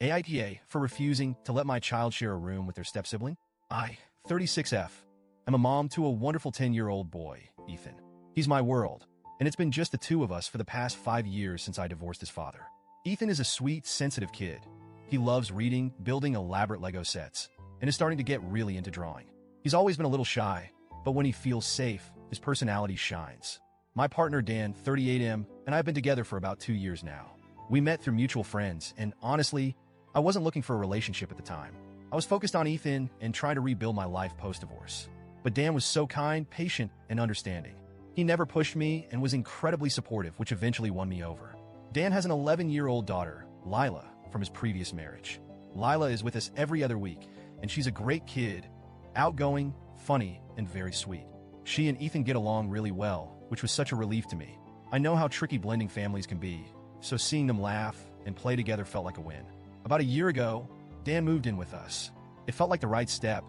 AITA for refusing to let my child share a room with their step-sibling? I, 36F, am a mom to a wonderful 10-year-old boy, Ethan. He's my world, and it's been just the two of us for the past 5 years since I divorced his father. Ethan is a sweet, sensitive kid. He loves reading, building elaborate Lego sets, and is starting to get really into drawing. He's always been a little shy, but when he feels safe, his personality shines. My partner Dan, 38M, and I have been together for about 2 years now. We met through mutual friends, and honestly, I wasn't looking for a relationship at the time. I was focused on Ethan and trying to rebuild my life post-divorce. But Dan was so kind, patient, and understanding. He never pushed me and was incredibly supportive, which eventually won me over. Dan has an 11-year-old daughter, Lila, from his previous marriage. Lila is with us every other week, and she's a great kid, outgoing, funny, and very sweet. She and Ethan get along really well, which was such a relief to me. I know how tricky blending families can be, so seeing them laugh and play together felt like a win. About a year ago, Dan moved in with us. It felt like the right step,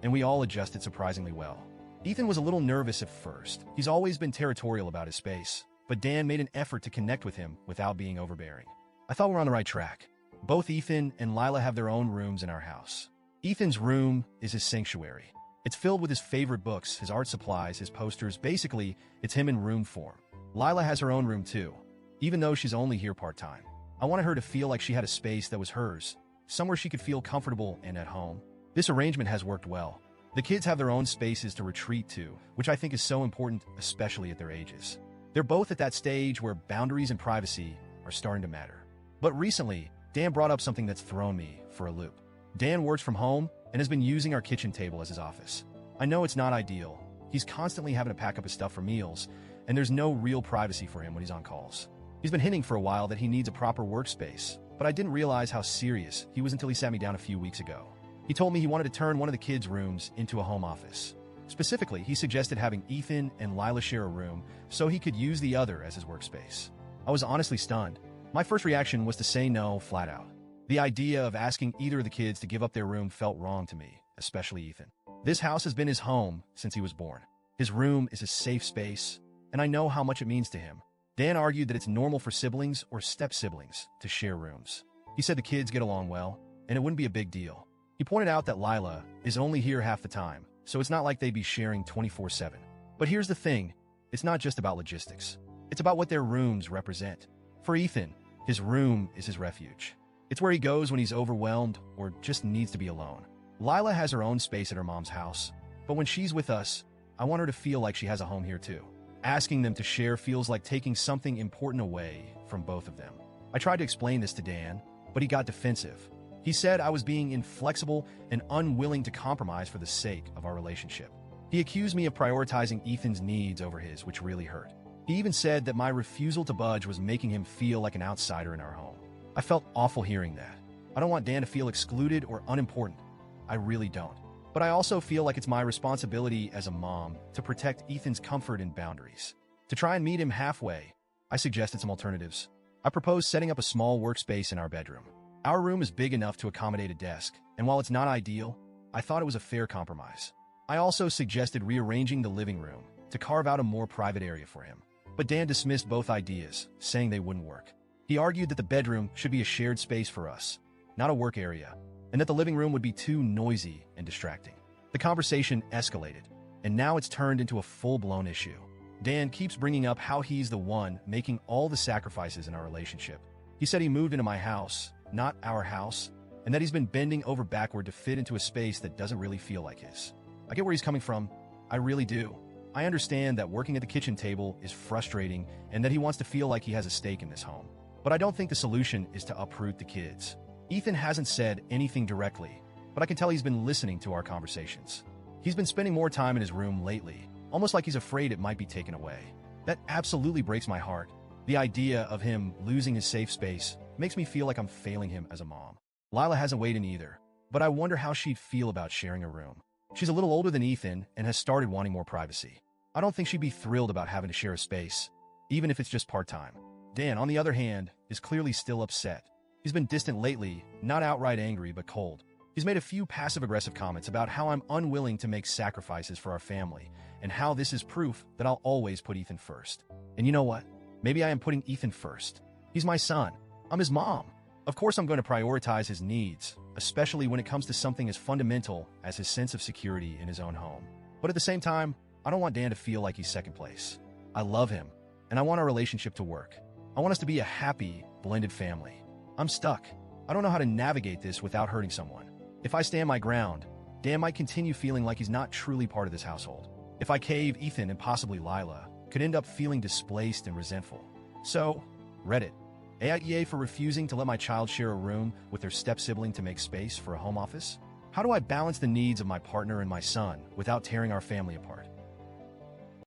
and we all adjusted surprisingly well. Ethan was a little nervous at first. He's always been territorial about his space, but Dan made an effort to connect with him without being overbearing. I thought we were on the right track. Both Ethan and Lila have their own rooms in our house. Ethan's room is his sanctuary. It's filled with his favorite books, his art supplies, his posters. Basically, it's him in room form. Lila has her own room too, even though she's only here part-time. I wanted her to feel like she had a space that was hers, somewhere she could feel comfortable and at home. This arrangement has worked well. The kids have their own spaces to retreat to, which I think is so important, especially at their ages. They're both at that stage where boundaries and privacy are starting to matter. But recently, Dan brought up something that's thrown me for a loop. Dan works from home and has been using our kitchen table as his office. I know it's not ideal. He's constantly having to pack up his stuff for meals, and there's no real privacy for him when he's on calls. He's been hinting for a while that he needs a proper workspace, but I didn't realize how serious he was until he sat me down a few weeks ago. He told me he wanted to turn one of the kids' rooms into a home office. Specifically, he suggested having Ethan and Lila share a room so he could use the other as his workspace. I was honestly stunned. My first reaction was to say no flat out. The idea of asking either of the kids to give up their room felt wrong to me, especially Ethan. This house has been his home since he was born. His room is his safe space, and I know how much it means to him. Dan argued that it's normal for siblings or step-siblings to share rooms. He said the kids get along well, and it wouldn't be a big deal. He pointed out that Lila is only here half the time, so it's not like they'd be sharing 24/7. But here's the thing, it's not just about logistics. It's about what their rooms represent. For Ethan, his room is his refuge. It's where he goes when he's overwhelmed or just needs to be alone. Lila has her own space at her mom's house, but when she's with us, I want her to feel like she has a home here too. Asking them to share feels like taking something important away from both of them. I tried to explain this to Dan, but he got defensive. He said I was being inflexible and unwilling to compromise for the sake of our relationship. He accused me of prioritizing Ethan's needs over his, which really hurt. He even said that my refusal to budge was making him feel like an outsider in our home. I felt awful hearing that. I don't want Dan to feel excluded or unimportant. I really don't. But I also feel like it's my responsibility as a mom to protect Ethan's comfort and boundaries. To try and meet him halfway, I suggested some alternatives. I proposed setting up a small workspace in our bedroom. Our room is big enough to accommodate a desk, and while it's not ideal, I thought it was a fair compromise. I also suggested rearranging the living room to carve out a more private area for him. But Dan dismissed both ideas, saying they wouldn't work. He argued that the bedroom should be a shared space for us, not a work area, and that the living room would be too noisy and distracting. The conversation escalated, and now it's turned into a full-blown issue. Dan keeps bringing up how he's the one making all the sacrifices in our relationship. He said he moved into my house, not our house, and that he's been bending over backward to fit into a space that doesn't really feel like his. I get where he's coming from. I really do. I understand that working at the kitchen table is frustrating and that he wants to feel like he has a stake in this home. But I don't think the solution is to uproot the kids. Ethan hasn't said anything directly, but I can tell he's been listening to our conversations. He's been spending more time in his room lately, almost like he's afraid it might be taken away. That absolutely breaks my heart. The idea of him losing his safe space makes me feel like I'm failing him as a mom. Lila hasn't weighed in either, but I wonder how she'd feel about sharing a room. She's a little older than Ethan and has started wanting more privacy. I don't think she'd be thrilled about having to share a space, even if it's just part-time. Dan, on the other hand, is clearly still upset. He's been distant lately, not outright angry, but cold. He's made a few passive-aggressive comments about how I'm unwilling to make sacrifices for our family, and how this is proof that I'll always put Ethan first. And you know what? Maybe I am putting Ethan first. He's my son. I'm his mom. Of course, I'm going to prioritize his needs, especially when it comes to something as fundamental as his sense of security in his own home. But at the same time, I don't want Dan to feel like he's second place. I love him, and I want our relationship to work. I want us to be a happy, blended family. I'm stuck. I don't know how to navigate this without hurting someone. If I stand my ground, Dan might continue feeling like he's not truly part of this household. If I cave, Ethan and possibly Lila could end up feeling displaced and resentful. So, Reddit. AITA for refusing to let my child share a room with their step-sibling to make space for a home office? How do I balance the needs of my partner and my son without tearing our family apart?